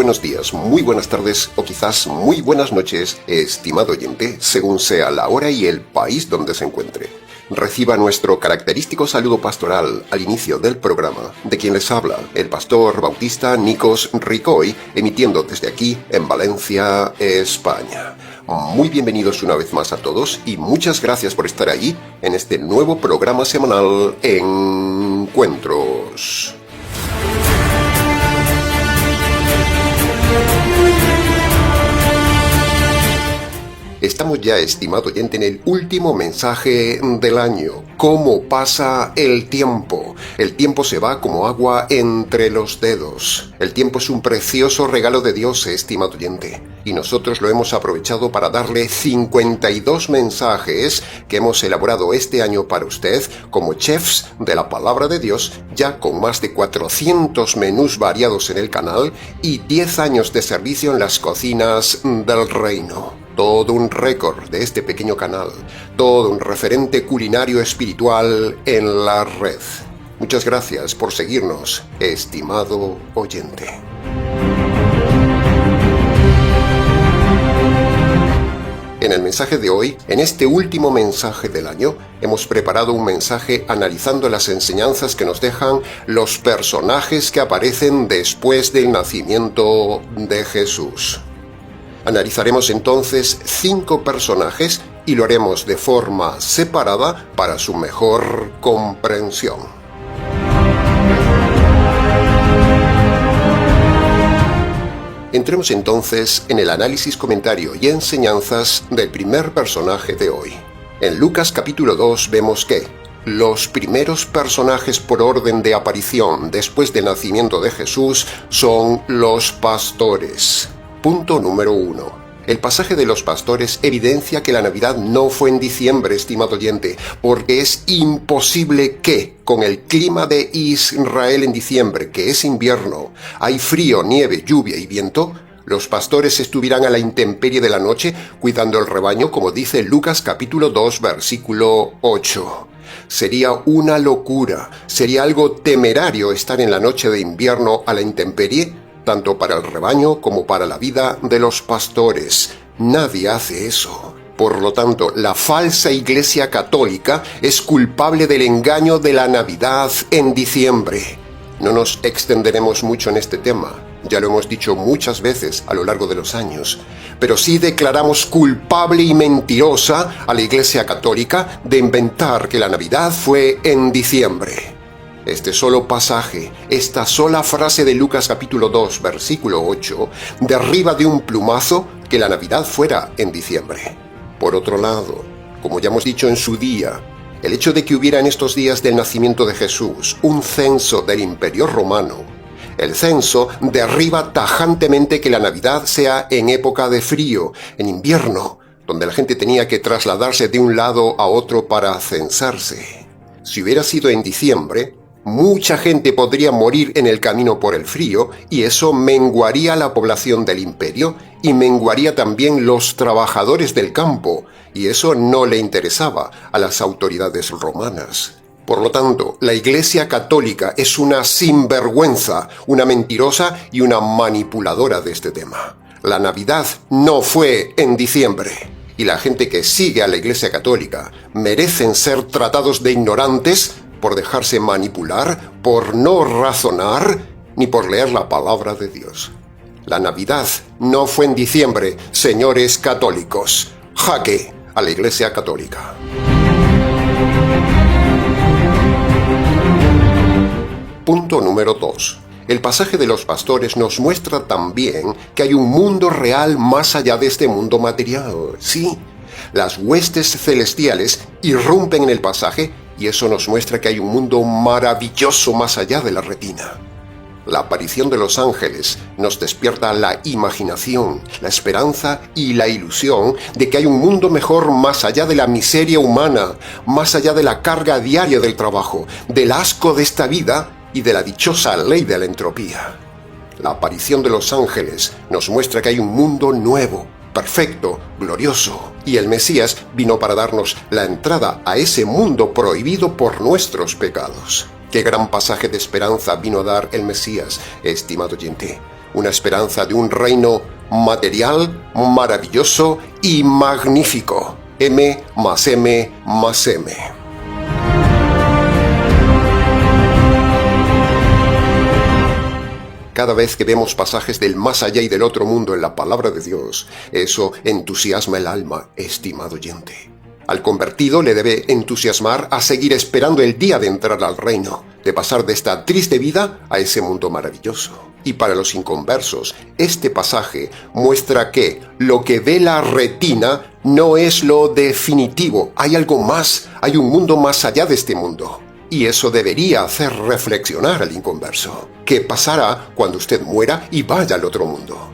buenos días, muy buenas tardes o quizás muy buenas noches, estimado oyente, según sea la hora y el país donde se encuentre. Reciba nuestro característico saludo pastoral al inicio del programa, de quien les habla, el pastor bautista Nikos Ricoy, emitiendo desde aquí, en Valencia, España. Muy bienvenidos una vez más a todos y muchas gracias por estar allí en este nuevo programa semanal Encuentros. Estamos ya, estimado oyente, en el último mensaje del año. ¿Cómo pasa el tiempo? El tiempo se va como agua entre los dedos. El tiempo es un precioso regalo de Dios, estimado oyente. Y nosotros lo hemos aprovechado para darle 52 mensajes que hemos elaborado este año para usted como chefs de la Palabra de Dios, ya con más de 400 menús variados en el canal y 10 años de servicio en las cocinas del reino. Todo un récord de este pequeño canal, todo un referente culinario espiritual en la red. Muchas gracias por seguirnos, estimado oyente. En el mensaje de hoy, en este último mensaje del año, hemos preparado un mensaje analizando las enseñanzas que nos dejan los personajes que aparecen después del nacimiento de Jesús. Analizaremos entonces 5 personajes y lo haremos de forma separada para su mejor comprensión. Entremos entonces en el análisis, comentario y enseñanzas del primer personaje de hoy. En Lucas capítulo 2 vemos que los primeros personajes por orden de aparición después del nacimiento de Jesús son los pastores. Punto número 1. El pasaje de los pastores evidencia que la Navidad no fue en diciembre, estimado oyente, porque es imposible que, con el clima de Israel en diciembre, que es invierno, hay frío, nieve, lluvia y viento, los pastores estuvieran a la intemperie de la noche cuidando el rebaño, como dice Lucas capítulo 2, versículo 8. Sería una locura, sería algo temerario estar en la noche de invierno a la intemperie, tanto para el rebaño como para la vida de los pastores. Nadie hace eso. Por lo tanto, la falsa Iglesia Católica es culpable del engaño de la Navidad en diciembre. No nos extenderemos mucho en este tema, ya lo hemos dicho muchas veces a lo largo de los años, pero sí declaramos culpable y mentirosa a la Iglesia Católica de inventar que la Navidad fue en diciembre. Este solo pasaje, esta sola frase de Lucas capítulo 2, versículo 8, derriba de un plumazo que la Navidad fuera en diciembre. Por otro lado, como ya hemos dicho en su día, el hecho de que hubiera en estos días del nacimiento de Jesús un censo del Imperio Romano, el censo derriba tajantemente que la Navidad sea en época de frío, en invierno, donde la gente tenía que trasladarse de un lado a otro para censarse. Si hubiera sido en diciembre, mucha gente podría morir en el camino por el frío y eso menguaría la población del imperio y menguaría también los trabajadores del campo, y eso no le interesaba a las autoridades romanas. Por lo tanto, la Iglesia Católica es una sinvergüenza, una mentirosa y una manipuladora de este tema. La Navidad no fue en diciembre. Y la gente que sigue a la Iglesia Católica merecen ser tratados de ignorantes por dejarse manipular, por no razonar, ni por leer la palabra de Dios. La Navidad no fue en diciembre, señores católicos. Jaque a la Iglesia Católica. Punto número 2. El pasaje de los pastores nos muestra también que hay un mundo real más allá de este mundo material. Sí, las huestes celestiales irrumpen en el pasaje y eso nos muestra que hay un mundo maravilloso más allá de la retina. La aparición de los ángeles nos despierta la imaginación, la esperanza y la ilusión de que hay un mundo mejor más allá de la miseria humana, más allá de la carga diaria del trabajo, del asco de esta vida y de la dichosa ley de la entropía. La aparición de los ángeles nos muestra que hay un mundo nuevo, perfecto, glorioso, y el Mesías vino para darnos la entrada a ese mundo prohibido por nuestros pecados. Qué gran pasaje de esperanza vino a dar el Mesías, estimado oyente. una esperanza de un reino material, maravilloso y magnífico. M más M más M. Cada vez que vemos pasajes del más allá y del otro mundo en la palabra de Dios, eso entusiasma el alma, estimado oyente. Al convertido le debe entusiasmar a seguir esperando el día de entrar al reino, de pasar de esta triste vida a ese mundo maravilloso. Y para los inconversos, este pasaje muestra que lo que ve la retina no es lo definitivo. Hay algo más, hay un mundo más allá de este mundo. Y eso debería hacer reflexionar al inconverso. ¿Qué pasará cuando usted muera y vaya al otro mundo?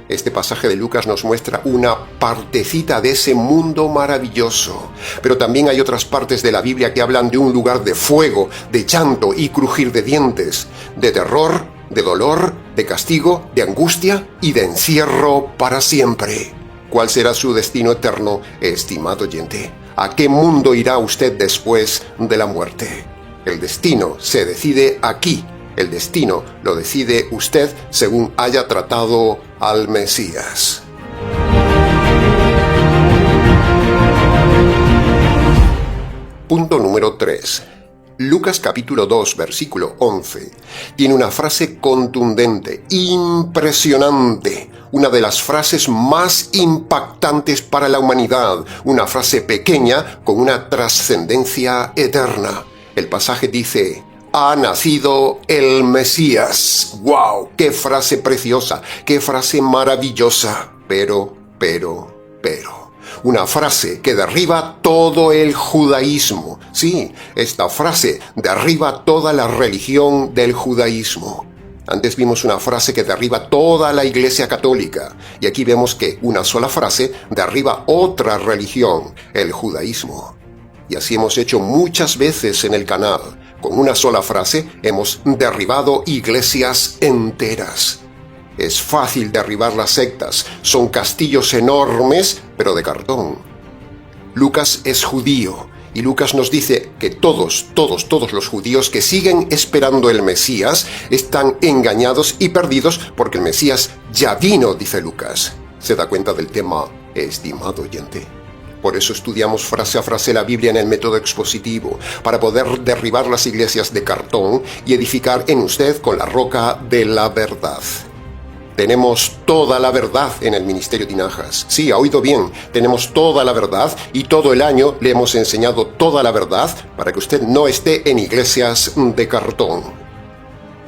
Este pasaje de Lucas nos muestra una partecita de ese mundo maravilloso. Pero también hay otras partes de la Biblia que hablan de un lugar de fuego, de llanto y crujir de dientes, de terror, de dolor, de castigo, de angustia y de encierro para siempre. ¿Cuál será su destino eterno, estimado oyente? ¿A qué mundo irá usted después de la muerte? El destino se decide aquí. El destino lo decide usted según haya tratado al Mesías. Punto número 3. Lucas capítulo 2, versículo 11, tiene una frase contundente, impresionante, una de las frases más impactantes para la humanidad, una frase pequeña con una trascendencia eterna. El pasaje dice: ha nacido el Mesías. ¡Wow! ¡Qué frase preciosa! ¡Qué frase maravillosa! Pero. Una frase que derriba todo el judaísmo. Sí, esta frase derriba toda la religión del judaísmo. Antes vimos una frase que derriba toda la Iglesia Católica. Y aquí vemos que una sola frase derriba otra religión, el judaísmo. Y así hemos hecho muchas veces en el canal. Con una sola frase hemos derribado iglesias enteras. Es fácil derribar las sectas, son castillos enormes, pero de cartón. Lucas es judío, y Lucas nos dice que todos los judíos que siguen esperando el Mesías están engañados y perdidos porque el Mesías ya vino, dice Lucas. ¿Se da cuenta del tema, estimado oyente? Por eso estudiamos frase a frase la Biblia en el método expositivo, para poder derribar las iglesias de cartón y edificar en usted con la roca de la verdad. Tenemos toda la verdad en el Ministerio Tinajas. Sí, ha oído bien, tenemos toda la verdad y todo el año le hemos enseñado toda la verdad para que usted no esté en iglesias de cartón.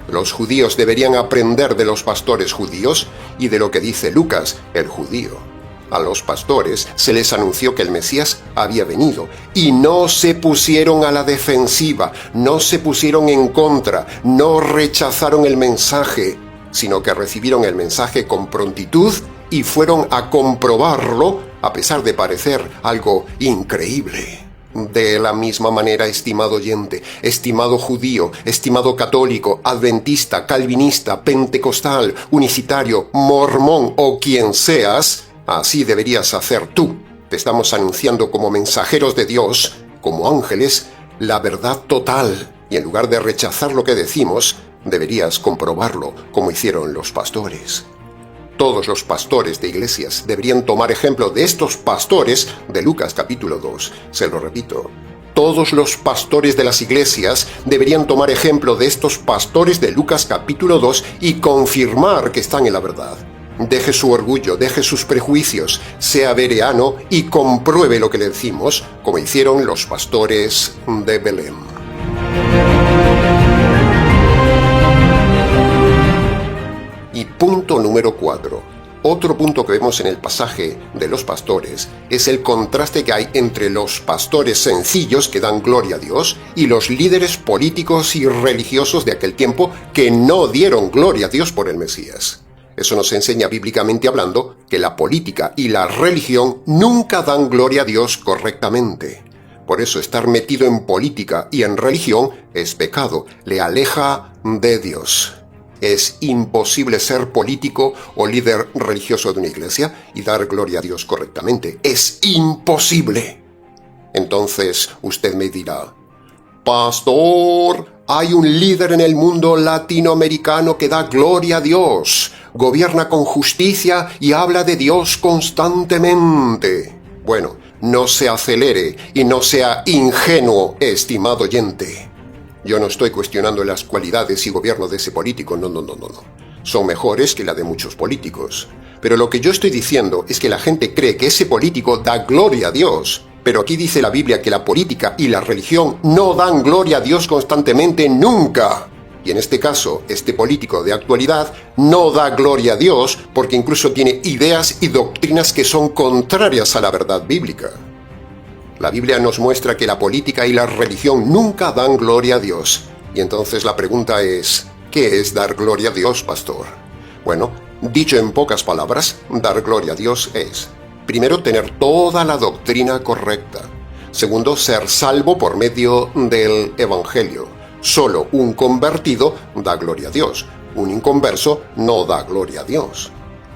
Los judíos deberían aprender de los pastores judíos y de lo que dice Lucas, el judío. A los pastores se les anunció que el Mesías había venido y no se pusieron a la defensiva, no se pusieron en contra, no rechazaron el mensaje, sino que recibieron el mensaje con prontitud y fueron a comprobarlo a pesar de parecer algo increíble. De la misma manera, estimado oyente, estimado judío, estimado católico, adventista, calvinista, pentecostal, unicitario, mormón o quien seas, así deberías hacer tú. Te estamos anunciando como mensajeros de Dios, como ángeles, la verdad total. Y en lugar de rechazar lo que decimos, deberías comprobarlo, como hicieron los pastores. Todos los pastores de iglesias deberían tomar ejemplo de estos pastores de Lucas capítulo 2. Se lo repito. Todos los pastores de las iglesias deberían tomar ejemplo de estos pastores de Lucas capítulo 2 y confirmar que están en la verdad. Deje su orgullo, deje sus prejuicios, sea bereano y compruebe lo que le decimos, como hicieron los pastores de Belén. Y punto número 4. Otro punto que vemos en el pasaje de los pastores es el contraste que hay entre los pastores sencillos que dan gloria a Dios y los líderes políticos y religiosos de aquel tiempo que no dieron gloria a Dios por el Mesías. Eso nos enseña bíblicamente hablando que la política y la religión nunca dan gloria a Dios correctamente. Por eso estar metido en política y en religión es pecado, le aleja de Dios. Es imposible ser político o líder religioso de una iglesia y dar gloria a Dios correctamente. Es imposible. Entonces usted me dirá: pastor, hay un líder en el mundo latinoamericano que da gloria a Dios. gobierna con justicia y habla de Dios constantemente. Bueno, no se acelere y no sea ingenuo, estimado oyente. Yo no estoy cuestionando las cualidades y gobierno de ese político, no. Son mejores que la de muchos políticos. Pero lo que yo estoy diciendo es que la gente cree que ese político da gloria a Dios. Pero aquí dice la Biblia que la política y la religión no dan gloria a Dios constantemente nunca. Y en este caso, este político de actualidad no da gloria a Dios porque incluso tiene ideas y doctrinas que son contrarias a la verdad bíblica. La Biblia nos muestra que la política y la religión nunca dan gloria a Dios. Y entonces la pregunta es, ¿qué es dar gloria a Dios, pastor? Bueno, dicho en pocas palabras, dar gloria a Dios es, primero, tener toda la doctrina correcta. Segundo, ser salvo por medio del Evangelio. Solo un convertido da gloria a Dios. Un inconverso no da gloria a Dios.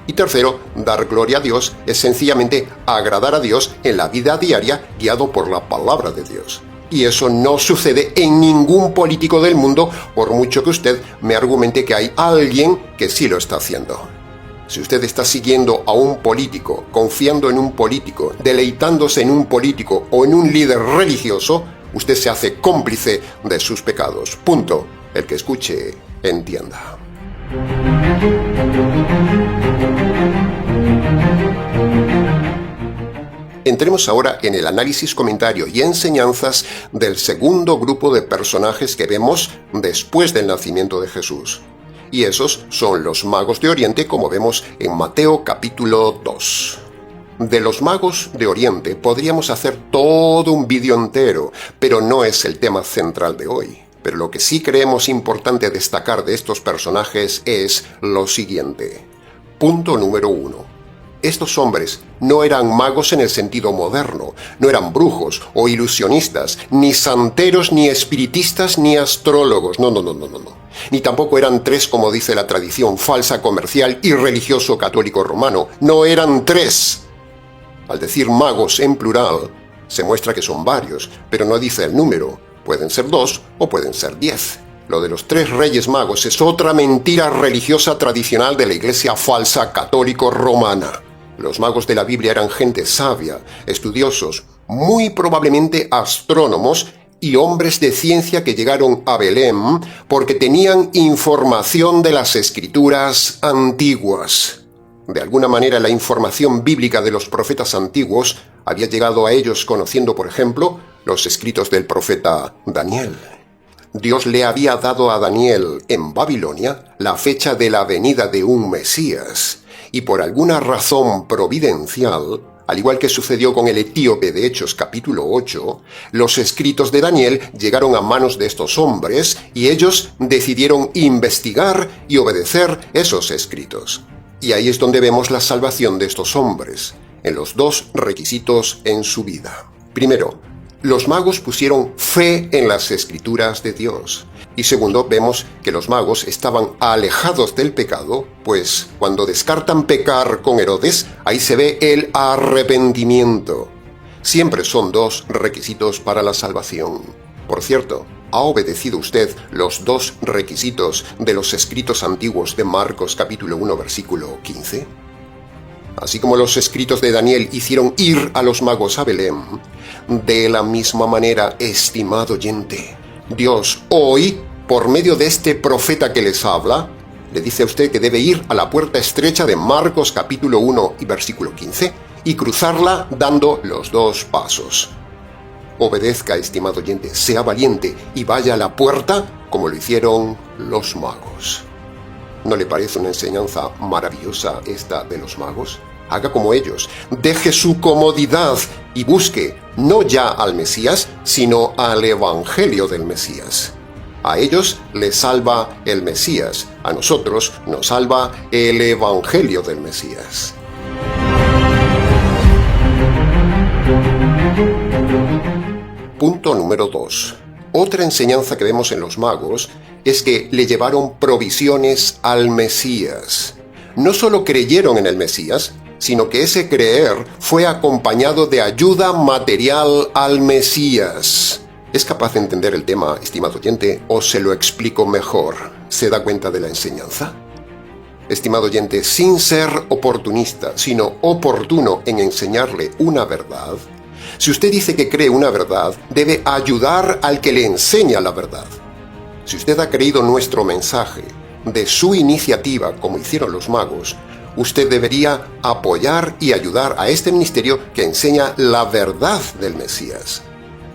Y tercero, dar gloria a Dios es sencillamente agradar a Dios en la vida diaria guiado por la palabra de Dios. Y eso no sucede en ningún político del mundo, por mucho que usted me argumente que hay alguien que sí lo está haciendo. Si usted está siguiendo a un político, confiando en un político, deleitándose en un político o en un líder religioso, usted se hace cómplice de sus pecados. Punto. El que escuche, entienda. Entremos ahora en el análisis, comentario y enseñanzas del segundo grupo de personajes que vemos después del nacimiento de Jesús. Y esos son los magos de Oriente, como vemos en Mateo capítulo 2. De los magos de Oriente podríamos hacer todo un vídeo entero, pero no es el tema central de hoy. Pero lo que sí creemos importante destacar de estos personajes es lo siguiente. Punto número 1. Estos hombres no eran magos en el sentido moderno, no eran brujos o ilusionistas, ni santeros, ni espiritistas, ni astrólogos, no. Ni tampoco eran tres, como dice la tradición falsa, comercial y religioso católico romano, no eran tres. Al decir magos en plural, se muestra que son varios, pero no dice el número, pueden ser 2 o pueden ser 10. Lo de los 3 reyes magos es otra mentira religiosa tradicional de la iglesia falsa católico romana. Los magos de la Biblia eran gente sabia, estudiosos, muy probablemente astrónomos y hombres de ciencia que llegaron a Belén porque tenían información de las escrituras antiguas. De alguna manera la información bíblica de los profetas antiguos había llegado a ellos conociendo, por ejemplo, los escritos del profeta Daniel. Dios le había dado a Daniel en Babilonia la fecha de la venida de un Mesías. Y por alguna razón providencial, al igual que sucedió con el etíope de Hechos capítulo 8, los escritos de Daniel llegaron a manos de estos hombres y ellos decidieron investigar y obedecer esos escritos. Y ahí es donde vemos la salvación de estos hombres, en los 2 requisitos en su vida. Primero, los magos pusieron fe en las escrituras de Dios. Y segundo, vemos que los magos estaban alejados del pecado, pues cuando descartan pecar con Herodes, ahí se ve el arrepentimiento. Siempre son 2 requisitos para la salvación. Por cierto, ¿ha obedecido usted los 2 requisitos de los escritos antiguos de Marcos capítulo 1 versículo 15? Así como los escritos de Daniel hicieron ir a los magos a Belén, de la misma manera, estimado oyente, Dios hoy, por medio de este profeta que les habla, le dice a usted que debe ir a la puerta estrecha de Marcos capítulo 1 y versículo 15 y cruzarla dando los 2 pasos. Obedezca, estimado oyente, sea valiente y vaya a la puerta como lo hicieron los magos. ¿No le parece una enseñanza maravillosa esta de los magos? Haga como ellos, deje su comodidad y busque no ya al Mesías, sino al Evangelio del Mesías. A ellos les salva el Mesías, a nosotros nos salva el Evangelio del Mesías. Punto número 2. Otra enseñanza que vemos en los magos es que le llevaron provisiones al Mesías. No solo creyeron en el Mesías, sino que ese creer fue acompañado de ayuda material al Mesías. ¿Es capaz de entender el tema, estimado oyente, o se lo explico mejor? ¿Se da cuenta de la enseñanza? Estimado oyente, sin ser oportunista, sino oportuno en enseñarle una verdad, si usted dice que cree una verdad, debe ayudar al que le enseña la verdad. Si usted ha creído nuestro mensaje de su iniciativa, como hicieron los magos, usted debería apoyar y ayudar a este ministerio que enseña la verdad del Mesías.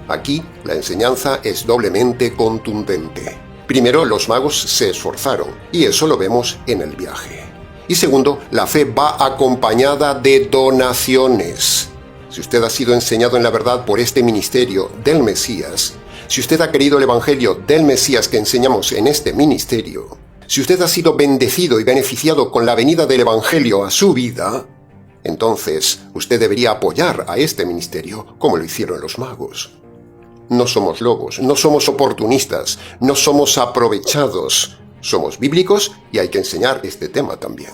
Aquí la enseñanza es doblemente contundente. Primero, los magos se esforzaron, y eso lo vemos en el viaje. Y segundo, la fe va acompañada de donaciones. Si usted ha sido enseñado en la verdad por este ministerio del Mesías, si usted ha creído el Evangelio del Mesías que enseñamos en este ministerio, si usted ha sido bendecido y beneficiado con la venida del Evangelio a su vida, entonces usted debería apoyar a este ministerio como lo hicieron los magos. No somos lobos, no somos oportunistas, no somos aprovechados. Somos bíblicos y hay que enseñar este tema también.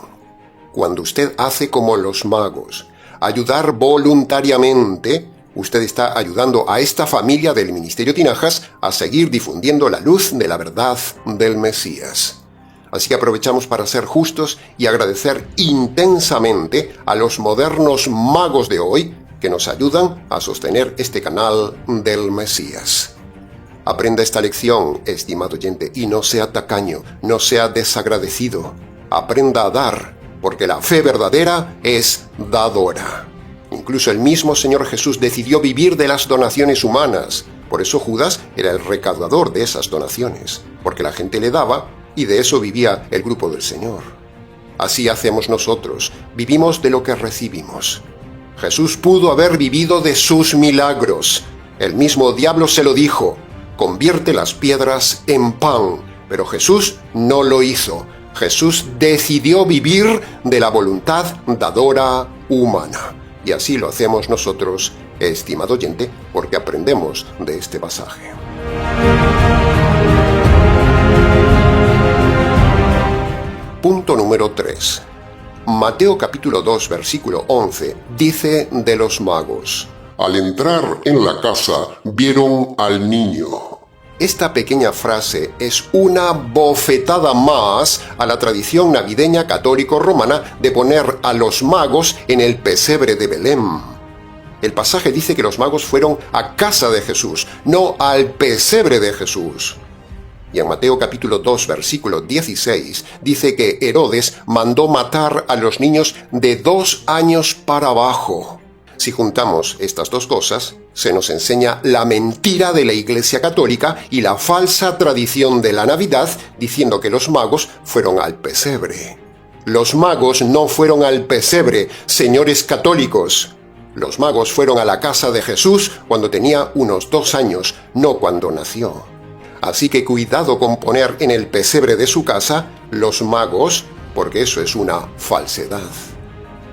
Cuando usted hace como los magos, ayudar voluntariamente, usted está ayudando a esta familia del Ministerio Tinajas a seguir difundiendo la luz de la verdad del Mesías. Así que aprovechamos para ser justos y agradecer intensamente a los modernos magos de hoy que nos ayudan a sostener este canal del Mesías. Aprenda esta lección, estimado oyente, y no sea tacaño, no sea desagradecido. Aprenda a dar, porque la fe verdadera es dadora. Incluso el mismo Señor Jesús decidió vivir de las donaciones humanas. Por eso Judas era el recaudador de esas donaciones, porque la gente le daba y de eso vivía el grupo del Señor. Así hacemos nosotros, vivimos de lo que recibimos. Jesús pudo haber vivido de sus milagros. El mismo diablo se lo dijo: convierte las piedras en pan. Pero Jesús no lo hizo. Jesús decidió vivir de la voluntad dadora humana. Y así lo hacemos nosotros, estimado oyente, porque aprendemos de este pasaje. Punto número 3. Mateo capítulo 2, versículo 11, dice de los magos: al entrar en la casa, vieron al niño. Esta pequeña frase es una bofetada más a la tradición navideña católico-romana de poner a los magos en el pesebre de Belén. El pasaje dice que los magos fueron a casa de Jesús, no al pesebre de Jesús. Y en Mateo capítulo 2, versículo 16, dice que Herodes mandó matar a los niños de 2 años para abajo. Si juntamos estas dos cosas, se nos enseña la mentira de la Iglesia Católica y la falsa tradición de la Navidad, diciendo que los magos fueron al pesebre. Los magos no fueron al pesebre, señores católicos. Los magos fueron a la casa de Jesús cuando tenía unos 2 años, no cuando nació. Así que cuidado con poner en el pesebre de su casa los magos, porque eso es una falsedad.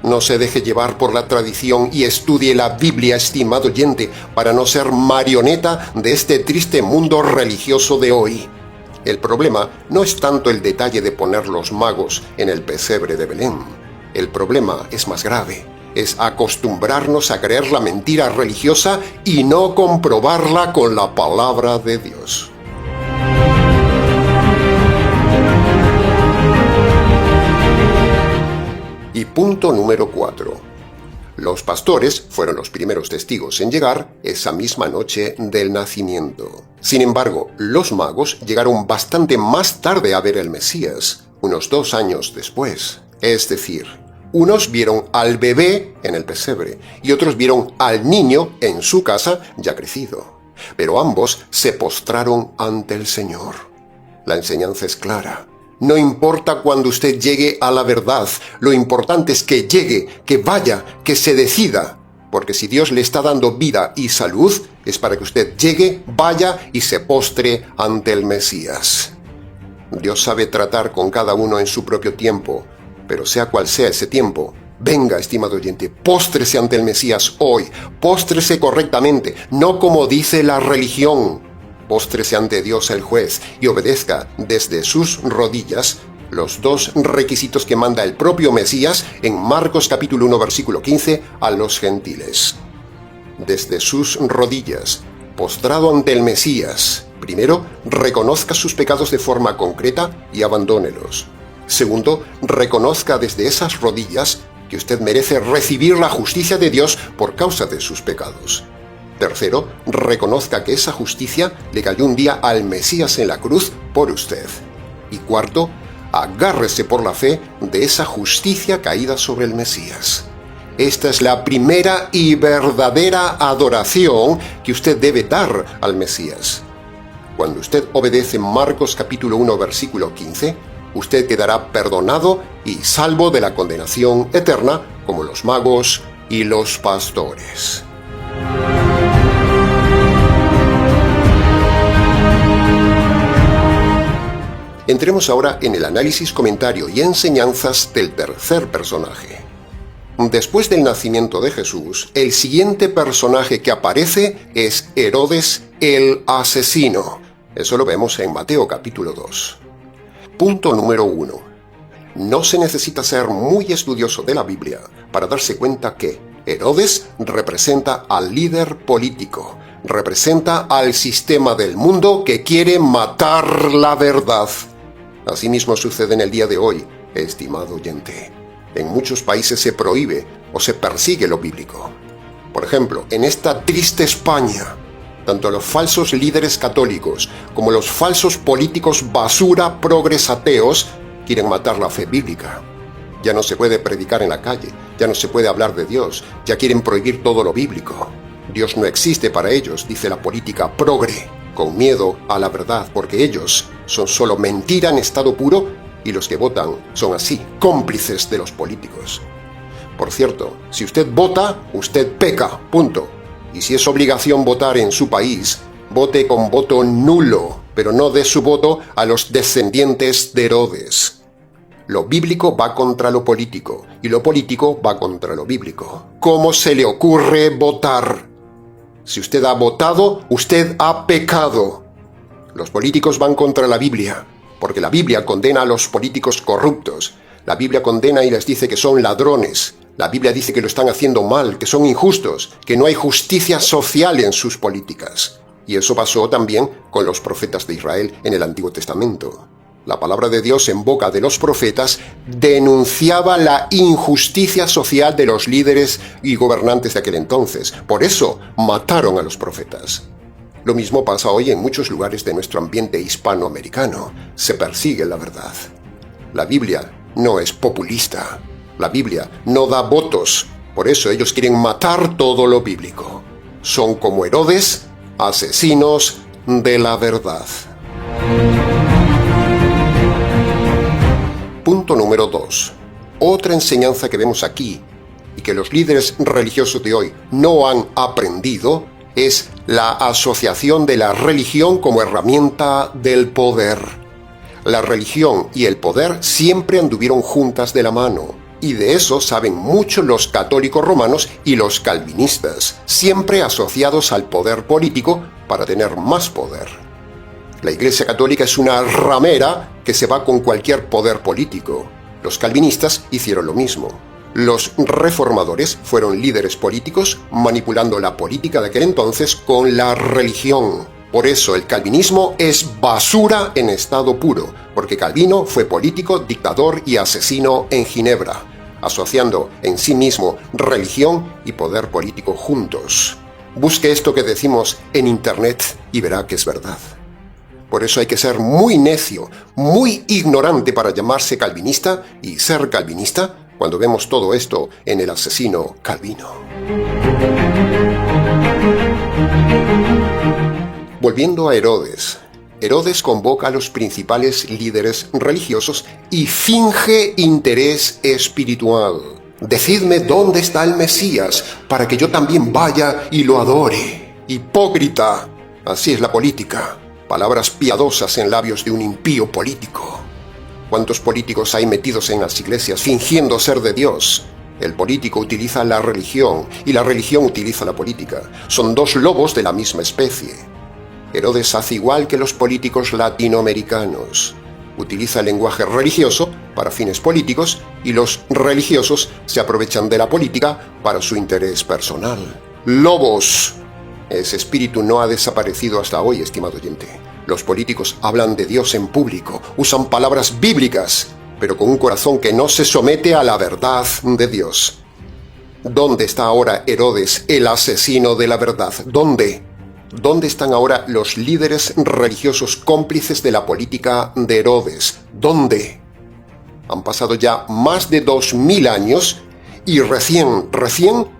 No se deje llevar por la tradición y estudie la Biblia, estimado oyente, para no ser marioneta de este triste mundo religioso de hoy. El problema no es tanto el detalle de poner los magos en el pesebre de Belén. El problema es más grave. Es acostumbrarnos a creer la mentira religiosa y no comprobarla con la palabra de Dios. Y punto número 4. Los pastores fueron los primeros testigos en llegar esa misma noche del nacimiento. Sin embargo, los magos llegaron bastante más tarde a ver el Mesías, unos 2 años después. Es decir, unos vieron al bebé en el pesebre y otros vieron al niño en su casa ya crecido. Pero ambos se postraron ante el Señor. La enseñanza es clara. No importa cuando usted llegue a la verdad, lo importante es que llegue, que vaya, que se decida. Porque si Dios le está dando vida y salud, es para que usted llegue, vaya y se postre ante el Mesías. Dios sabe tratar con cada uno en su propio tiempo, pero sea cual sea ese tiempo, venga, estimado oyente, póstrese ante el Mesías hoy, póstrese correctamente, no como dice la religión. Póstrese ante Dios el juez y obedezca desde sus rodillas los 2 requisitos que manda el propio Mesías en Marcos capítulo 1 versículo 15 a los gentiles. Desde sus rodillas, postrado ante el Mesías, primero reconozca sus pecados de forma concreta y abandónelos. Segundo, reconozca desde esas rodillas que usted merece recibir la justicia de Dios por causa de sus pecados. Tercero, reconozca que esa justicia le cayó un día al Mesías en la cruz por usted. Y cuarto, agárrese por la fe de esa justicia caída sobre el Mesías. Esta es la primera y verdadera adoración que usted debe dar al Mesías. Cuando usted obedece Marcos capítulo 1 versículo 15, usted quedará perdonado y salvo de la condenación eterna como los magos y los pastores. Entremos ahora en el análisis, comentario y enseñanzas del tercer personaje. Después del nacimiento de Jesús, el siguiente personaje que aparece es Herodes el asesino. Eso lo vemos en Mateo capítulo 2. Punto número 1. No se necesita ser muy estudioso de la Biblia para darse cuenta que Herodes representa al líder político, representa al sistema del mundo que quiere matar la verdad. Asimismo sucede en el día de hoy, estimado oyente. En muchos países se prohíbe o se persigue lo bíblico. Por ejemplo, en esta triste España, tanto los falsos líderes católicos como los falsos políticos basura progresateos quieren matar la fe bíblica. Ya no se puede predicar en la calle, ya no se puede hablar de Dios, ya quieren prohibir todo lo bíblico. Dios no existe para ellos, dice la política progre, con miedo a la verdad, porque ellos son solo mentira en estado puro y los que votan son así, cómplices de los políticos. Por cierto, si usted vota, usted peca, punto. Y si es obligación votar en su país, vote con voto nulo, pero no dé su voto a los descendientes de Herodes. Lo bíblico va contra lo político, y lo político va contra lo bíblico. ¿Cómo se le ocurre votar? Si usted ha votado, usted ha pecado. Los políticos van contra la Biblia, porque la Biblia condena a los políticos corruptos. La Biblia condena y les dice que son ladrones. La Biblia dice que lo están haciendo mal, que son injustos, que no hay justicia social en sus políticas. Y eso pasó también con los profetas de Israel en el Antiguo Testamento. La palabra de Dios en boca de los profetas denunciaba la injusticia social de los líderes y gobernantes de aquel entonces. Por eso mataron a los profetas. Lo mismo pasa hoy en muchos lugares de nuestro ambiente hispanoamericano. Se persigue la verdad. La Biblia no es populista. La Biblia no da votos. Por eso ellos quieren matar todo lo bíblico. Son como Herodes, asesinos de la verdad. Punto número 2. Otra enseñanza que vemos aquí y que los líderes religiosos de hoy no han aprendido es la asociación de la religión como herramienta del poder. La religión y el poder siempre anduvieron juntas de la mano, y de eso saben mucho los católicos romanos y los calvinistas, siempre asociados al poder político para tener más poder. La Iglesia Católica es una ramera que se va con cualquier poder político. Los calvinistas hicieron lo mismo. Los reformadores fueron líderes políticos manipulando la política de aquel entonces con la religión. Por eso el calvinismo es basura en estado puro, porque Calvino fue político, dictador y asesino en Ginebra, asociando en sí mismo religión y poder político juntos. Busque esto que decimos en internet y verá que es verdad. Por eso hay que ser muy necio, muy ignorante para llamarse calvinista y ser calvinista cuando vemos todo esto en el asesino Calvino. Volviendo a Herodes. Herodes convoca a los principales líderes religiosos y finge interés espiritual. Decidme dónde está el Mesías para que yo también vaya y lo adore. Hipócrita. Así es la política. Palabras piadosas en labios de un impío político. ¿Cuántos políticos hay metidos en las iglesias fingiendo ser de Dios? El político utiliza la religión y la religión utiliza la política. Son dos lobos de la misma especie. Herodes hace igual que los políticos latinoamericanos. Utiliza el lenguaje religioso para fines políticos y los religiosos se aprovechan de la política para su interés personal. ¡Lobos! Ese espíritu no ha desaparecido hasta hoy, estimado oyente. Los políticos hablan de Dios en público, usan palabras bíblicas pero con un corazón que no se somete a la verdad de Dios. ¿Dónde está ahora Herodes, el asesino de la verdad? ¿Dónde? ¿Dónde están ahora los líderes religiosos cómplices de la política de Herodes? ¿Dónde? Han pasado ya más de 2000 años y recién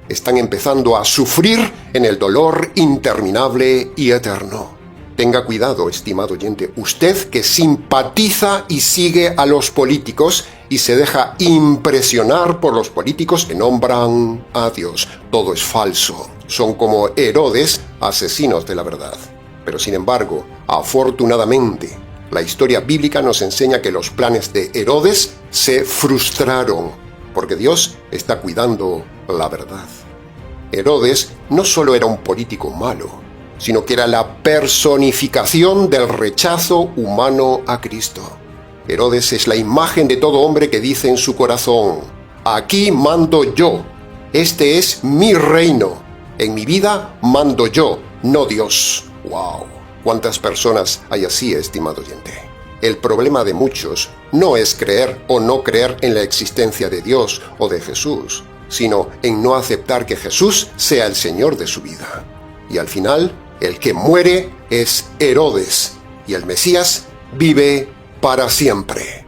están empezando a sufrir en el dolor interminable y eterno. Tenga cuidado, estimado oyente, usted que simpatiza y sigue a los políticos y se deja impresionar por los políticos que nombran a Dios. Todo es falso. Son como Herodes, asesinos de la verdad. Pero sin embargo, afortunadamente, la historia bíblica nos enseña que los planes de Herodes se frustraron, porque Dios está cuidando la verdad. Herodes no solo era un político malo, sino que era la personificación del rechazo humano a Cristo. Herodes es la imagen de todo hombre que dice en su corazón: aquí mando yo, este es mi reino, en mi vida mando yo, no Dios. ¡Wow! ¿Cuántas personas hay así, estimado oyente? El problema de muchos no es creer o no creer en la existencia de Dios o de Jesús, sino en no aceptar que Jesús sea el Señor de su vida. Y al final, el que muere es Herodes, y el Mesías vive para siempre.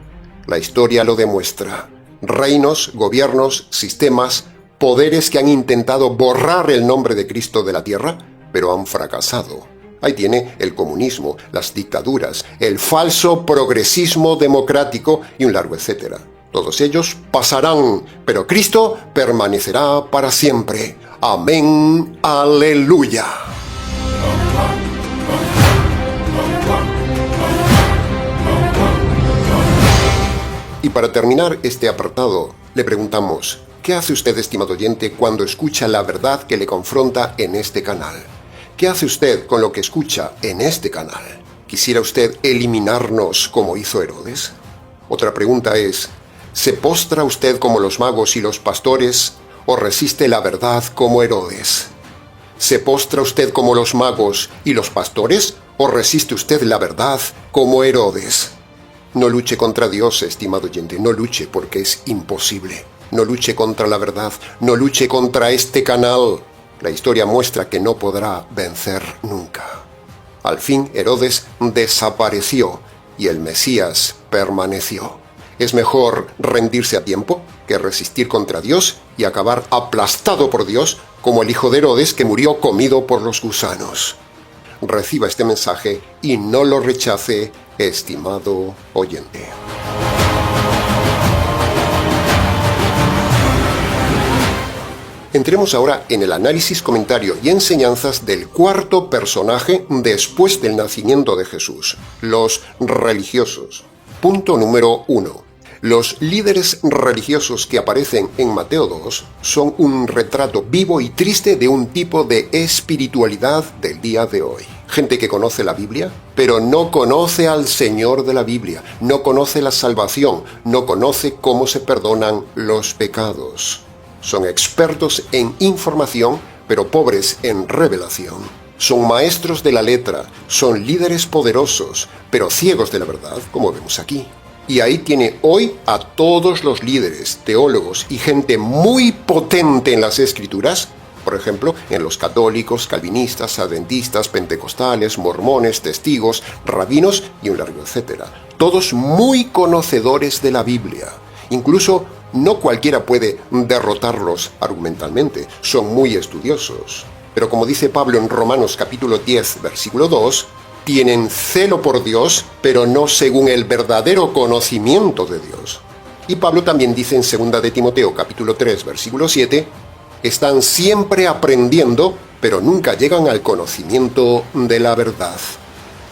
La historia lo demuestra. Reinos, gobiernos, sistemas, poderes que han intentado borrar el nombre de Cristo de la tierra, pero han fracasado. Ahí tiene el comunismo, las dictaduras, el falso progresismo democrático y un largo etcétera. Todos ellos pasarán, pero Cristo permanecerá para siempre. Amén. Aleluya. Y para terminar este apartado, le preguntamos: ¿qué hace usted, estimado oyente, cuando escucha la verdad que le confronta en este canal? ¿Qué hace usted con lo que escucha en este canal? ¿Quisiera usted eliminarnos como hizo Herodes? Otra pregunta es: ¿se postra usted como los magos y los pastores o resiste la verdad como Herodes? ¿Se postra usted como los magos y los pastores o resiste usted la verdad como Herodes? No luche contra Dios, estimado oyente, no luche porque es imposible. No luche contra la verdad, no luche contra este canal. La historia muestra que no podrá vencer nunca. Al fin Herodes desapareció y el Mesías permaneció. Es mejor rendirse a tiempo que resistir contra Dios y acabar aplastado por Dios como el hijo de Herodes que murió comido por los gusanos. Reciba este mensaje y no lo rechace, estimado oyente. Entremos ahora en el análisis, comentario y enseñanzas del cuarto personaje después del nacimiento de Jesús: los religiosos. Punto número 1. Los líderes religiosos que aparecen en Mateo 2 son un retrato vivo y triste de un tipo de espiritualidad del día de hoy. Gente que conoce la Biblia, pero no conoce al Señor de la Biblia, no conoce la salvación, no conoce cómo se perdonan los pecados. Son expertos en información, pero pobres en revelación. Son maestros de la letra, son líderes poderosos, pero ciegos de la verdad, como vemos aquí. Y ahí tiene hoy a todos los líderes, teólogos y gente muy potente en las Escrituras, por ejemplo, en los católicos, calvinistas, adventistas, pentecostales, mormones, testigos, rabinos y un largo etcétera. Todos muy conocedores de la Biblia. Incluso no cualquiera puede derrotarlos argumentalmente, son muy estudiosos. Pero como dice Pablo en Romanos capítulo 10, versículo 2, tienen celo por Dios, pero no según el verdadero conocimiento de Dios. Y Pablo también dice en 2 de Timoteo capítulo 3, versículo 7, están siempre aprendiendo, pero nunca llegan al conocimiento de la verdad.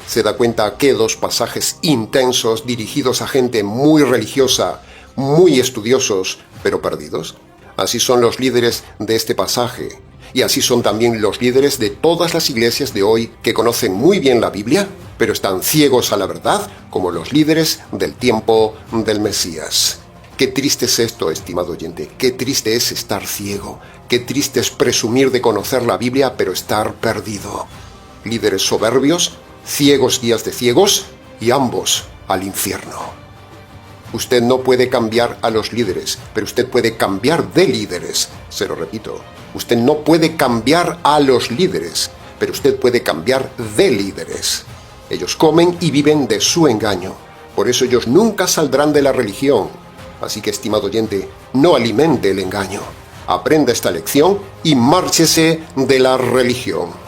¿Se da cuenta que dos pasajes intensos dirigidos a gente muy religiosa, muy estudiosos, pero perdidos? Así son los líderes de este pasaje. Y así son también los líderes de todas las iglesias de hoy que conocen muy bien la Biblia, pero están ciegos a la verdad, como los líderes del tiempo del Mesías. Qué triste es esto, estimado oyente, qué triste es estar ciego, qué triste es presumir de conocer la Biblia, pero estar perdido. Líderes soberbios, ciegos guías de ciegos, y ambos al infierno. Usted no puede cambiar a los líderes, pero usted puede cambiar de líderes. Se lo repito, usted no puede cambiar a los líderes, pero usted puede cambiar de líderes. Ellos comen y viven de su engaño. Por eso ellos nunca saldrán de la religión. Así que, estimado oyente, no alimente el engaño. Aprenda esta lección y márchese de la religión.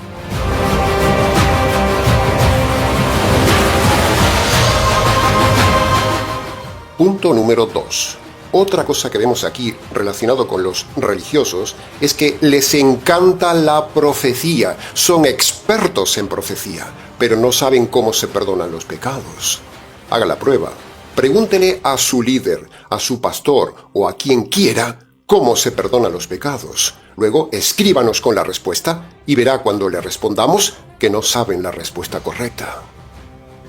Punto número 2. Otra cosa que vemos aquí relacionado con los religiosos es que les encanta la profecía. Son expertos en profecía, pero no saben cómo se perdonan los pecados. Haga la prueba. Pregúntele a su líder, a su pastor o a quien quiera cómo se perdonan los pecados. Luego escríbanos con la respuesta y verá cuando le respondamos que no saben la respuesta correcta.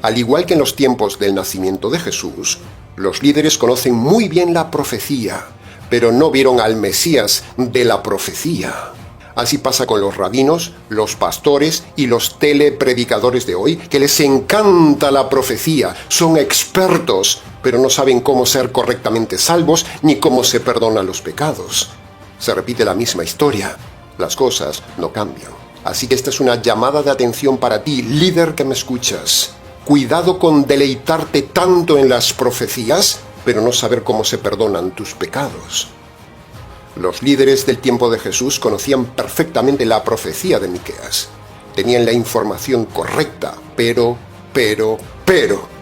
Al igual que en los tiempos del nacimiento de Jesús, los líderes conocen muy bien la profecía, pero no vieron al Mesías de la profecía. Así pasa con los rabinos, los pastores y los telepredicadores de hoy, que les encanta la profecía, son expertos, pero no saben cómo ser correctamente salvos ni cómo se perdonan los pecados. Se repite la misma historia, las cosas no cambian. Así que esta es una llamada de atención para ti, líder que me escuchas. Cuidado con deleitarte tanto en las profecías, pero no saber cómo se perdonan tus pecados. Los líderes del tiempo de Jesús conocían perfectamente la profecía de Miqueas. Tenían la información correcta, pero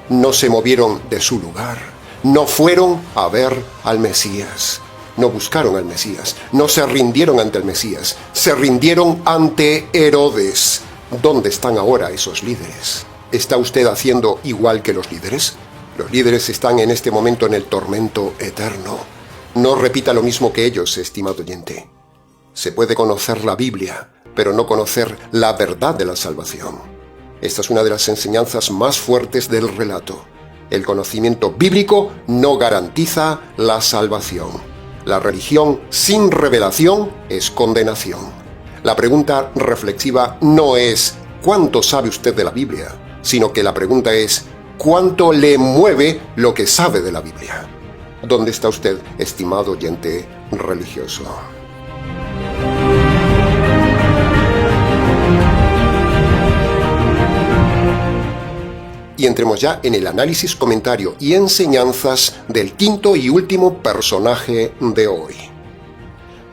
no se movieron de su lugar. No fueron a ver al Mesías. No buscaron al Mesías. No se rindieron ante el Mesías. Se rindieron ante Herodes. ¿Dónde están ahora esos líderes? ¿Está usted haciendo igual que los líderes? Los líderes están en este momento en el tormento eterno. No repita lo mismo que ellos, estimado oyente. Se puede conocer la Biblia, pero no conocer la verdad de la salvación. Esta es una de las enseñanzas más fuertes del relato. El conocimiento bíblico no garantiza la salvación. La religión sin revelación es condenación. La pregunta reflexiva no es ¿cuánto sabe usted de la Biblia?, sino que la pregunta es ¿cuánto le mueve lo que sabe de la Biblia? ¿Dónde está usted, estimado oyente religioso? Y entremos ya en el análisis, comentario y enseñanzas del quinto y último personaje de hoy.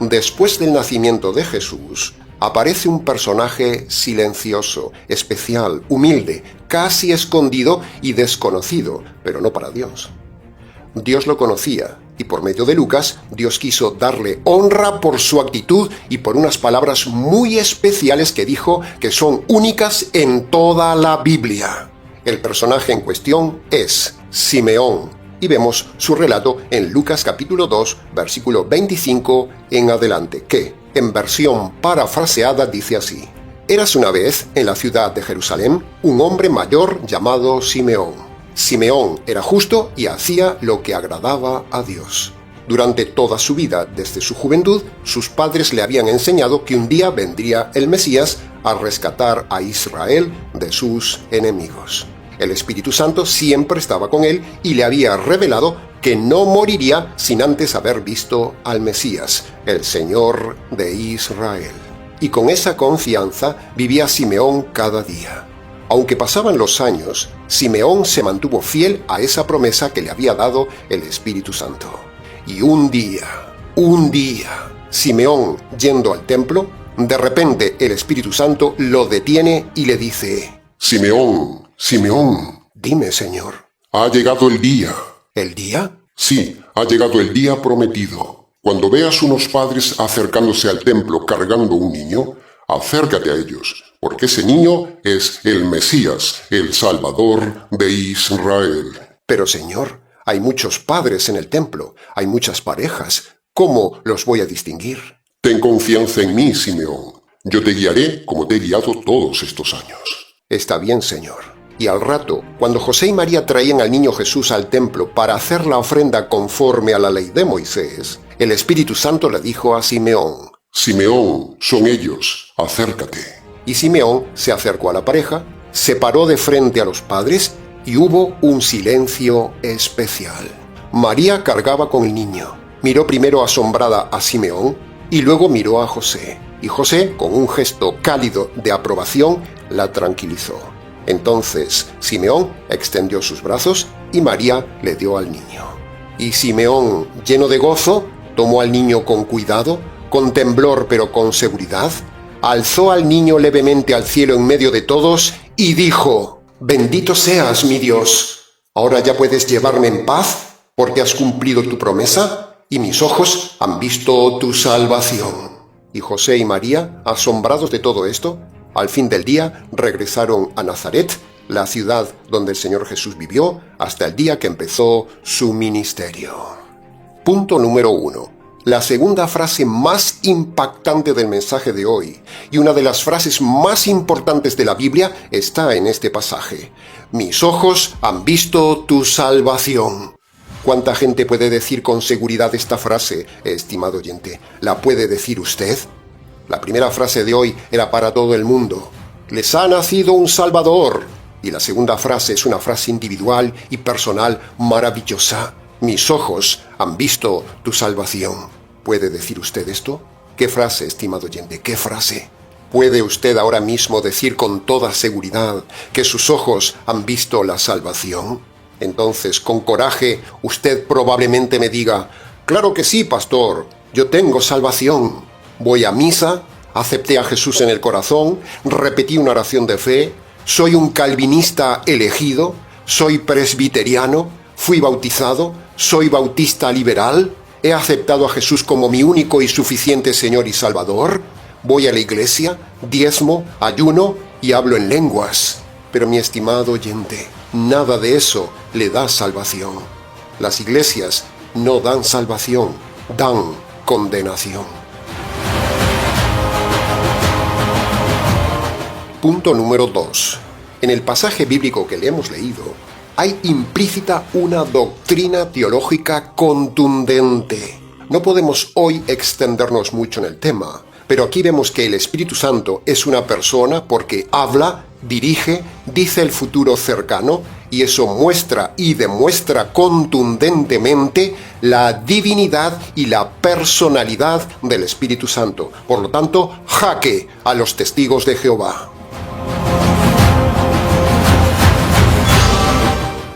Después del nacimiento de Jesús, aparece un personaje silencioso, especial, humilde, casi escondido y desconocido, pero no para Dios. Dios lo conocía, y por medio de Lucas, Dios quiso darle honra por su actitud y por unas palabras muy especiales que dijo que son únicas en toda la Biblia. El personaje en cuestión es Simeón, y vemos su relato en Lucas capítulo 2, versículo 25 en adelante, que, en versión parafraseada, dice así: Érase una vez, en la ciudad de Jerusalén, un hombre mayor llamado Simeón. Simeón era justo y hacía lo que agradaba a Dios. Durante toda su vida, desde su juventud, sus padres le habían enseñado que un día vendría el Mesías a rescatar a Israel de sus enemigos. El Espíritu Santo siempre estaba con él y le había revelado que no moriría sin antes haber visto al Mesías, el Señor de Israel. Y con esa confianza vivía Simeón cada día. Aunque pasaban los años, Simeón se mantuvo fiel a esa promesa que le había dado el Espíritu Santo. Y un día, Simeón, yendo al templo, de repente el Espíritu Santo lo detiene y le dice: Simeón, Simeón. Dime, Señor. Ha llegado el día. ¿El día? Sí, ha llegado el día prometido. Cuando veas unos padres acercándose al templo cargando un niño, acércate a ellos, porque ese niño es el Mesías, el Salvador de Israel. Pero, Señor, hay muchos padres en el templo, hay muchas parejas. ¿Cómo los voy a distinguir? Ten confianza en mí, Simeón. Yo te guiaré como te he guiado todos estos años. Está bien, Señor. Y al rato, cuando José y María traían al niño Jesús al templo para hacer la ofrenda conforme a la ley de Moisés, el Espíritu Santo le dijo a Simeón: Simeón, son ellos, acércate. Y Simeón se acercó a la pareja, se paró de frente a los padres y hubo un silencio especial. María cargaba con el niño. Miró primero asombrada a Simeón y luego miró a José. Y José, con un gesto cálido de aprobación, la tranquilizó. Entonces Simeón extendió sus brazos y María le dio al niño. Y Simeón, lleno de gozo, tomó al niño con cuidado, con temblor pero con seguridad, alzó al niño levemente al cielo en medio de todos y dijo: «Bendito seas, mi Dios. Ahora ya puedes llevarme en paz, porque has cumplido tu promesa y mis ojos han visto tu salvación». Y José y María, asombrados de todo esto, al fin del día regresaron a Nazaret, la ciudad donde el Señor Jesús vivió, hasta el día que empezó su ministerio. Punto número 1. La segunda frase más impactante del mensaje de hoy, y una de las frases más importantes de la Biblia, está en este pasaje. Mis ojos han visto tu salvación. ¿Cuánta gente puede decir con seguridad esta frase, estimado oyente? ¿La puede decir usted? La primera frase de hoy era para todo el mundo. Les ha nacido un Salvador. Y la segunda frase es una frase individual y personal maravillosa. Mis ojos han visto tu salvación. ¿Puede decir usted esto? ¿Qué frase, estimado oyente? ¿Qué frase? ¿Puede usted ahora mismo decir con toda seguridad que sus ojos han visto la salvación? Entonces, con coraje, usted probablemente me diga: «Claro que sí, pastor, yo tengo salvación. Voy a misa, acepté a Jesús en el corazón, repetí una oración de fe, soy un calvinista elegido, soy presbiteriano, fui bautizado, soy bautista liberal, he aceptado a Jesús como mi único y suficiente Señor y Salvador, voy a la iglesia, diezmo, ayuno y hablo en lenguas». Pero mi estimado oyente, nada de eso le da salvación. Las iglesias no dan salvación, dan condenación. Punto número 2. En el pasaje bíblico que le hemos leído, hay implícita una doctrina teológica contundente. No podemos hoy extendernos mucho en el tema, pero aquí vemos que el Espíritu Santo es una persona porque habla, dirige, dice el futuro cercano, y eso muestra y demuestra contundentemente la divinidad y la personalidad del Espíritu Santo. Por lo tanto, jaque a los testigos de Jehová.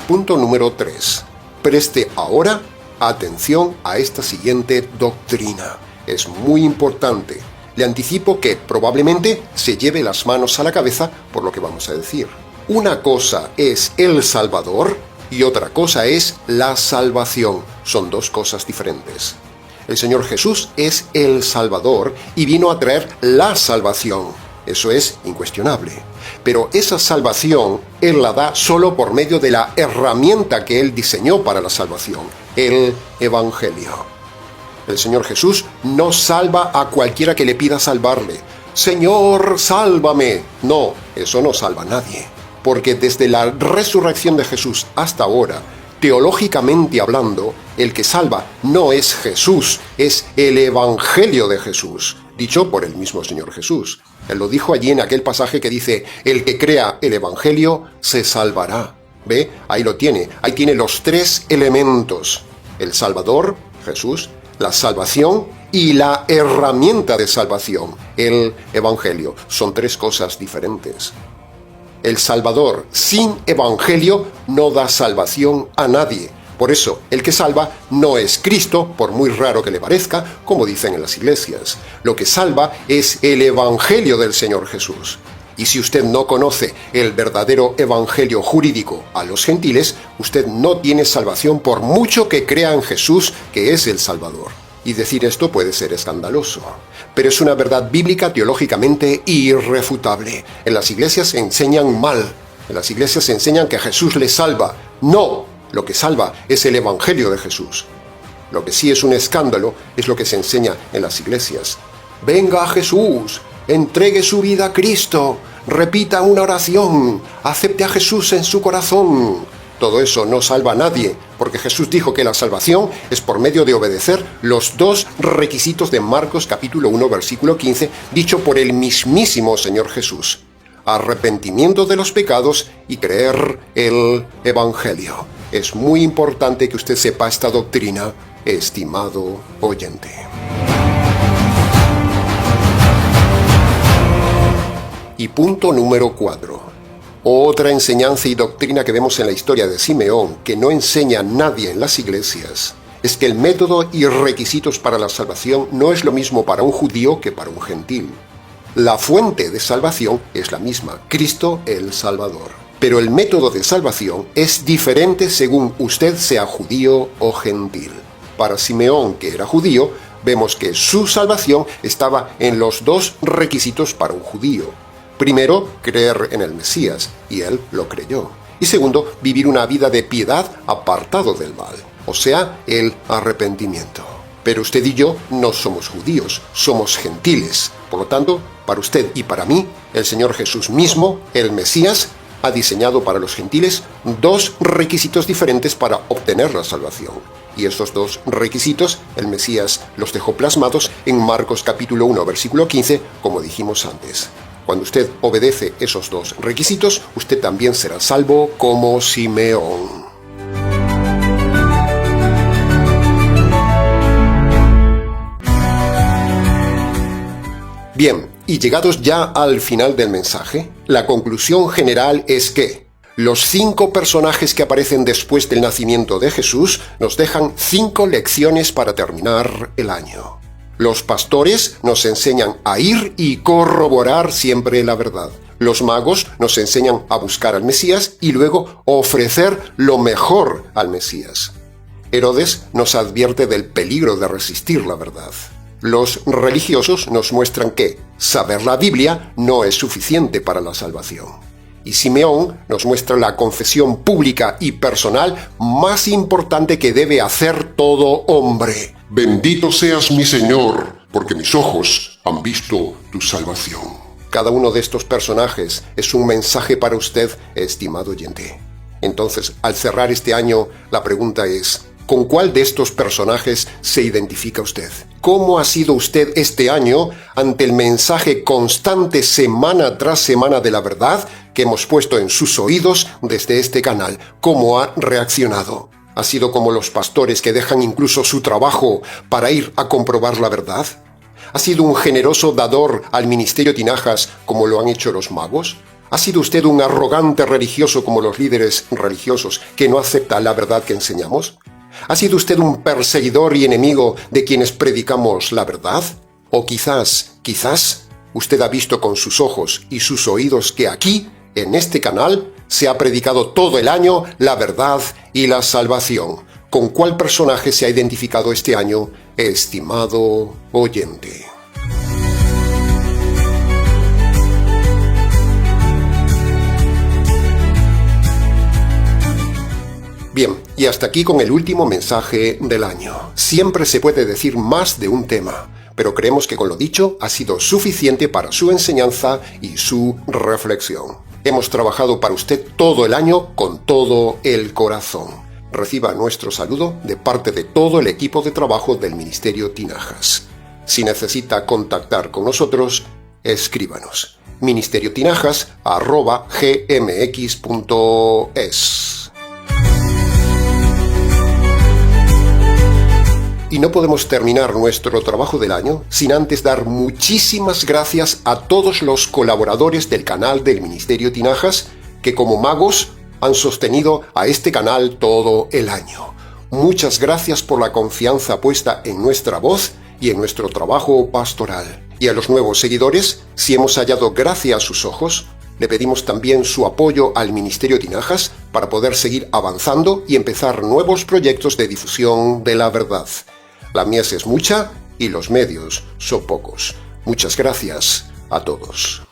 Punto número 3. Preste ahora atención a esta siguiente doctrina. Es muy importante. Le anticipo que probablemente se lleve las manos a la cabeza por lo que vamos a decir. Una cosa es el Salvador y otra cosa es la salvación. Son dos cosas diferentes. El Señor Jesús es el Salvador y vino a traer la salvación. Eso es incuestionable. Pero esa salvación Él la da solo por medio de la herramienta que Él diseñó para la salvación, el Evangelio. El Señor Jesús no salva a cualquiera que le pida salvarle. «Señor, sálvame». No, eso no salva a nadie. Porque desde la resurrección de Jesús hasta ahora, teológicamente hablando, el que salva no es Jesús, es el Evangelio de Jesús, dicho por el mismo Señor Jesús. Él lo dijo allí en aquel pasaje que dice: «El que crea el Evangelio se salvará». ¿Ve? Ahí lo tiene. Ahí tiene los tres elementos: el Salvador, Jesús, la salvación y la herramienta de salvación, el Evangelio. Son tres cosas diferentes. El Salvador sin Evangelio no da salvación a nadie. Por eso, el que salva no es Cristo, por muy raro que le parezca, como dicen en las iglesias. Lo que salva es el Evangelio del Señor Jesús. Y si usted no conoce el verdadero evangelio jurídico a los gentiles, usted no tiene salvación por mucho que crea en Jesús, que es el Salvador. Y decir esto puede ser escandaloso, pero es una verdad bíblica teológicamente irrefutable. En las iglesias se enseñan mal. En las iglesias se enseñan que Jesús les salva. No, lo que salva es el evangelio de Jesús. Lo que sí es un escándalo es lo que se enseña en las iglesias. Venga a Jesús, entregue su vida a Cristo, repita una oración, acepte a Jesús en su corazón. Todo eso no salva a nadie, porque Jesús dijo que la salvación es por medio de obedecer los dos requisitos de Marcos capítulo 1 versículo 15, dicho por el mismísimo Señor Jesús: arrepentimiento de los pecados y creer el Evangelio. es muy importante que usted sepa esta doctrina, estimado oyente. Y punto número 4. Otra enseñanza y doctrina que vemos en la historia de Simeón, que no enseña nadie en las iglesias, es que el método y requisitos para la salvación no es lo mismo para un judío que para un gentil. La fuente de salvación es la misma, Cristo el Salvador. Pero el método de salvación es diferente según usted sea judío o gentil. Para Simeón, que era judío, vemos que su salvación estaba en los dos requisitos para un judío. Primero, creer en el Mesías, y él lo creyó. Y segundo, vivir una vida de piedad apartado del mal, o sea, el arrepentimiento. Pero usted y yo no somos judíos, somos gentiles. Por lo tanto, para usted y para mí, el Señor Jesús mismo, el Mesías, ha diseñado para los gentiles dos requisitos diferentes para obtener la salvación. Y estos dos requisitos, el Mesías los dejó plasmados en Marcos capítulo 1, versículo 15, como dijimos antes. Cuando usted obedece esos dos requisitos, usted también será salvo como Simeón. Bien, y llegados ya al final del mensaje, la conclusión general es que los 5 personajes que aparecen después del nacimiento de Jesús nos dejan 5 lecciones para terminar el año. Los pastores nos enseñan a ir y corroborar siempre la verdad. Los magos nos enseñan a buscar al Mesías y luego ofrecer lo mejor al Mesías. Herodes nos advierte del peligro de resistir la verdad. Los religiosos nos muestran que saber la Biblia no es suficiente para la salvación. Y Simeón nos muestra la confesión pública y personal más importante que debe hacer todo hombre. Bendito seas mi Señor, porque mis ojos han visto tu salvación. Cada uno de estos personajes es un mensaje para usted, estimado oyente. Entonces, al cerrar este año, la pregunta es, ¿con cuál de estos personajes se identifica usted? ¿Cómo ha sido usted este año ante el mensaje constante semana tras semana de la verdad que hemos puesto en sus oídos desde este canal? ¿Cómo ha reaccionado? ¿Ha sido como los pastores que dejan incluso su trabajo para ir a comprobar la verdad? ¿Ha sido un generoso dador al ministerio Tinajas como lo han hecho los magos? ¿Ha sido usted un arrogante religioso como los líderes religiosos que no acepta la verdad que enseñamos? ¿Ha sido usted un perseguidor y enemigo de quienes predicamos la verdad? ¿O quizás, usted ha visto con sus ojos y sus oídos que aquí, en este canal, se ha predicado todo el año la verdad y la salvación? ¿Con cuál personaje se ha identificado este año, estimado oyente? Bien, y hasta aquí con el último mensaje del año. Siempre se puede decir más de un tema, pero creemos que con lo dicho ha sido suficiente para su enseñanza y su reflexión. Hemos trabajado para usted todo el año con todo el corazón. Reciba nuestro saludo de parte de todo el equipo de trabajo del Ministerio Tinajas. Si necesita contactar con nosotros, escríbanos. ministeriotinajas@gmx.es. Y no podemos terminar nuestro trabajo del año sin antes dar muchísimas gracias a todos los colaboradores del canal del Ministerio Tinajas que como magos han sostenido a este canal todo el año. Muchas gracias por la confianza puesta en nuestra voz y en nuestro trabajo pastoral. Y a los nuevos seguidores, si hemos hallado gracia a sus ojos, le pedimos también su apoyo al Ministerio Tinajas para poder seguir avanzando y empezar nuevos proyectos de difusión de la verdad. La mies es mucha y los medios son pocos. Muchas gracias a todos.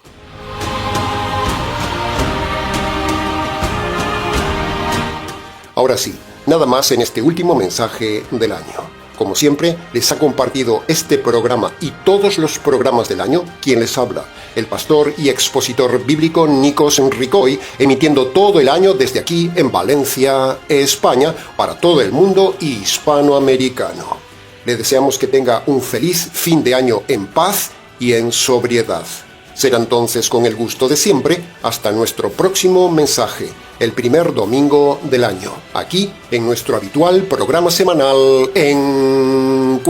Ahora sí, nada más en este último mensaje del año. Como siempre, les ha compartido este programa y todos los programas del año quien les habla, el pastor y expositor bíblico Nikos Ricoy, emitiendo todo el año desde aquí en Valencia, España, para todo el mundo hispanoamericano. Le deseamos que tenga un feliz fin de año en paz y en sobriedad. Será entonces con el gusto de siempre hasta nuestro próximo mensaje, el primer domingo del año, aquí en nuestro habitual programa semanal Encuentros.